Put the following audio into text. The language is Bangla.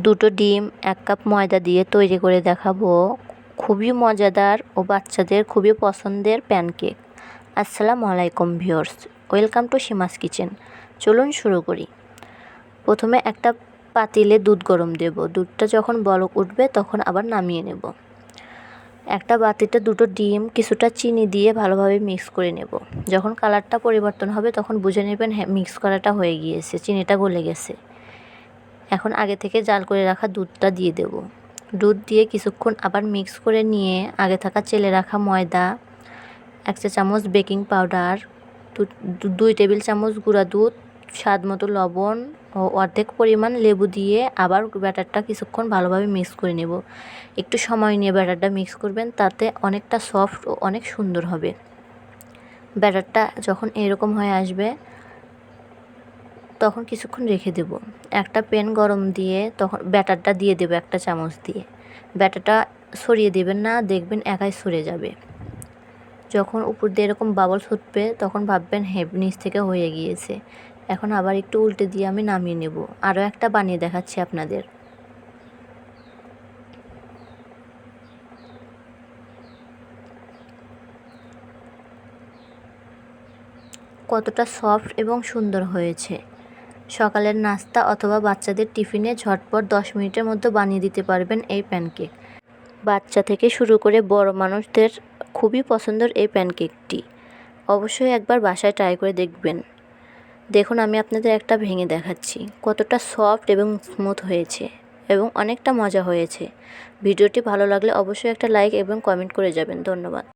দুটো ডিম 1 কাপ ময়দা দিয়ে তৈরি করে দেখাবো খুবই মজাদার ও বাচ্চাদের খুবই পছন্দের প্যানকেক। আসসালামু আলাইকুম ভিউয়ার্স, ওয়েলকাম টু সীমাস কিচেন। চলুন শুরু করি। প্রথমে একটা পাতিলে দুধ গরম দেব। দুধটা যখন বলক উঠবে তখন আবার নামিয়ে নেব। একটা বাটিতে দুটো ডিম কিছুটা চিনি দিয়ে ভালোভাবে মিক্স করে নেব। যখন কালারটা পরিবর্তন হবে তখন বুঝে নেবেন হ্যাঁ মিক্স করাটা হয়ে গিয়েছে, চিনিটা গলে গেছে। এখন আগে থেকে জাল করে রাখা দুধটা দিয়ে দেব। দুধ দিয়ে কিছুক্ষণ আবার মিক্স করে নিয়ে আগে থাকা চেলে রাখা ময়দা, 1 চা চামচ বেকিং পাউডার, 2 টেবিল চামচ গুঁড়া দুধ, স্বাদ মতো লবণ ও অর্ধেক পরিমাণ লেবু দিয়ে আবার ব্যাটারটা কিছুক্ষণ ভালোভাবে মিক্স করে নেব। একটু সময় নিয়ে ব্যাটারটা মিক্স করবেন, তাতে অনেকটা সফট ও অনেক সুন্দর হবে। ব্যাটারটা যখন এরকম হয়ে আসবে তখন কিছুক্ষণ রেখে দেব। একটা প্যান গরম দিয়ে তখন ব্যাটারটা দিয়ে দেব 1 চামচ দিয়ে। ব্যাটারটা ছড়িয়ে দেবেন না, দেখবেন একাই সরে যাবে। যখন উপর দিয়ে এরকম বাবলস উঠবে তখন ভাববেন হ্যাঁ নিচ থেকে হয়ে গিয়েছে। এখন আবার একটু উল্টে দিয়ে আমি নামিয়ে নেব। আরও একটা বানিয়ে দেখাচ্ছি আপনাদের। কতটা সফট এবং সুন্দর হয়েছে। সকালের নাস্তা অথবা বাচ্চাদের টিফিনে ঝটপট 10 মিনিটের মধ্যে বানিয়ে দিতে পারবেন এই প্যানকেক। বাচ্চা থেকে শুরু করে বড় মানুষদের খুবই পছন্দের এই প্যানকেকটি। অবশ্যই একবার বাসায় ট্রাই করে দেখবেন। দেখুন আমি আপনাদের একটা ভেঙে দেখাচ্ছি কতটা সফট এবং স্মুথ হয়েছে এবং অনেকটা মজা হয়েছে। ভিডিওটি ভালো লাগলে অবশ্যই একটা লাইক এবং কমেন্ট করে যাবেন। ধন্যবাদ।